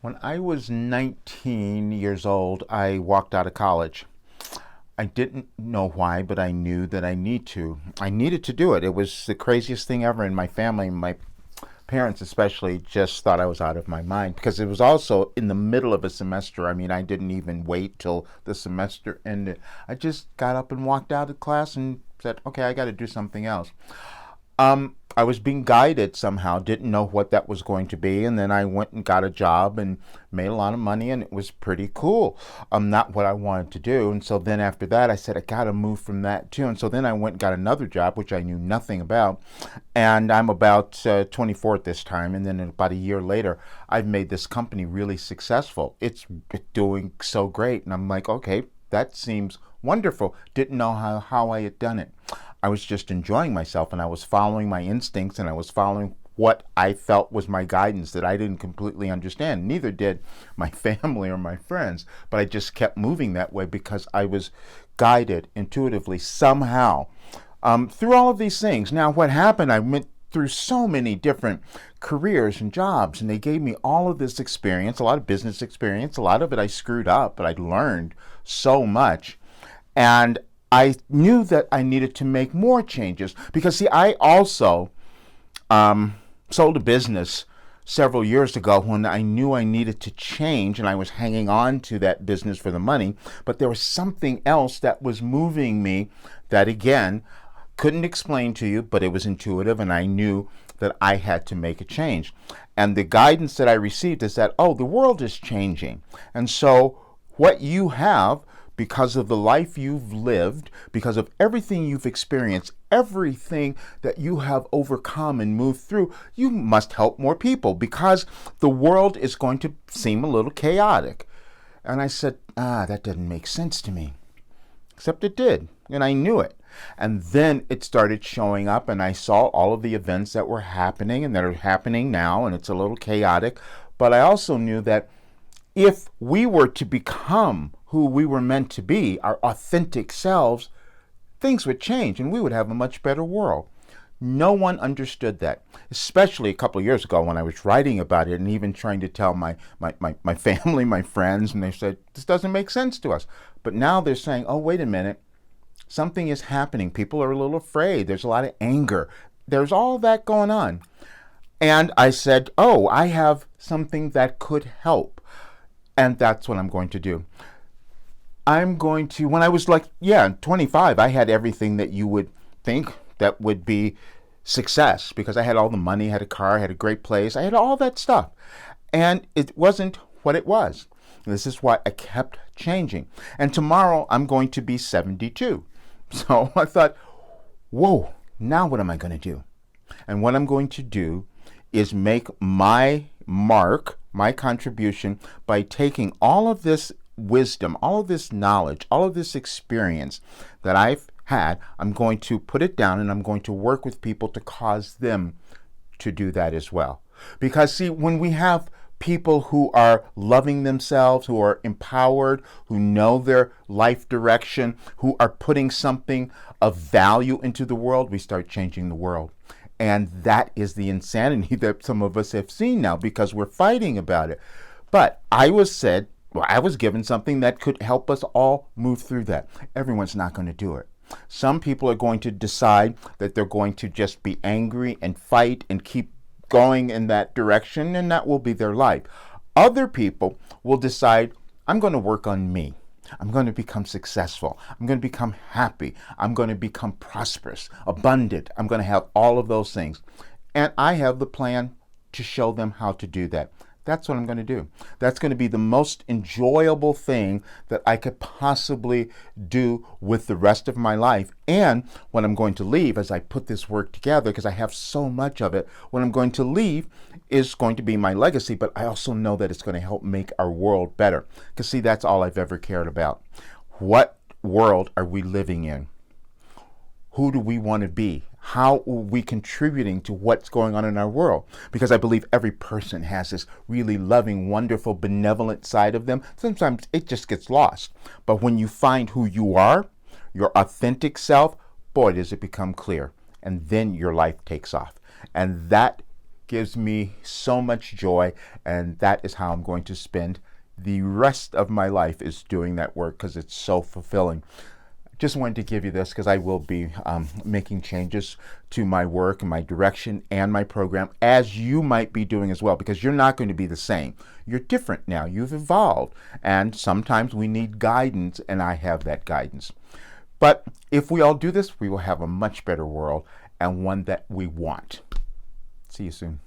When I was 19 years old, I walked out of college. I didn't know why, but I knew that I need to. I needed to do it. It was the craziest thing ever in my family. My parents especially just thought I was out of my mind because it was also in the middle of a semester. I mean, I didn't even wait till the semester ended. I just got up and walked out of class and said, okay, I got to do something else. I was being guided somehow, didn't know what that was going to be, and then I went and got a job and made a lot of money, and it was pretty cool. Not what I wanted to do, and so then after that, I said I got to move from that too, and so then I went and got another job, which I knew nothing about, and I'm about 24 at this time, and then about a year later, I've made this company really successful. It's doing so great, and I'm like, okay, that seems wonderful. Didn't know how I had done it. I was just enjoying myself and I was following my instincts and I was following what I felt was my guidance that I didn't completely understand. Neither did my family or my friends, but I just kept moving that way because I was guided intuitively somehow through all of these things. Now, what happened, I went through so many different careers and jobs, and they gave me all of this experience, a lot of business experience. A lot of it I screwed up, but I learned so much. And I knew that I needed to make more changes because, see, I also sold a business several years ago when I knew I needed to change and I was hanging on to that business for the money. But there was something else that was moving me that, again, couldn't explain to you, but it was intuitive and I knew that I had to make a change. And the guidance that I received is that, oh, the world is changing. And so what you have, because of the life you've lived, because of everything you've experienced, everything that you have overcome and moved through, you must help more people because the world is going to seem a little chaotic. And I said, that doesn't make sense to me. Except it did, and I knew it. And then it started showing up, and I saw all of the events that were happening and that are happening now, and it's a little chaotic. But I also knew that if we were to become who we were meant to be, our authentic selves, things would change and we would have a much better world. No one understood that, especially a couple of years ago when I was writing about it and even trying to tell my family, my friends, and they said, this doesn't make sense to us. But now they're saying, oh, wait a minute, something is happening. People are a little afraid. There's a lot of anger. There's all that going on. And I said, oh, I have something that could help. And that's what I'm going to do. When I was 25, I had everything that you would think that would be success because I had all the money, had a car, had a great place. I had all that stuff. And it wasn't what it was. This is why I kept changing. And tomorrow I'm going to be 72. So I thought, whoa, now what am I going to do? And what I'm going to do is make my mark, my contribution by taking all of this wisdom, all of this knowledge, all of this experience that I've had. I'm going to put it down and I'm going to work with people to cause them to do that as well. Because see, when we have people who are loving themselves, who are empowered, who know their life direction, who are putting something of value into the world, we start changing the world. And that is the insanity that some of us have seen now because we're fighting about it. But I was given something that could help us all move through that. Everyone's not going to do it. Some people are going to decide that they're going to just be angry and fight and keep going in that direction, and that will be their life. Other people will decide, I'm going to work on me. I'm going to become successful. I'm going to become happy. I'm going to become prosperous, abundant. I'm going to have all of those things. And I have the plan to show them how to do that. That's what I'm going to do. That's going to be the most enjoyable thing that I could possibly do with the rest of my life. And when I'm going to leave, as I put this work together, because I have so much of it, when I'm going to leave is going to be my legacy, but I also know that it's going to help make our world better. Because see, that's all I've ever cared about. What world are we living in? Who do we want to be? How are we contributing to what's going on in our world? Because I believe every person has this really loving, wonderful, benevolent side of them. Sometimes it just gets lost. But when you find who you are, your authentic self, boy, does it become clear. And then your life takes off. And that gives me so much joy, and that is how I'm going to spend the rest of my life, is doing that work, because it's so fulfilling. Just wanted to give you this because I will be making changes to my work and my direction and my program, as you might be doing as well, because you're not going to be the same. You're different now. You've evolved, and sometimes we need guidance, and I have that guidance. But if we all do this, we will have a much better world, and one that we want. See you soon.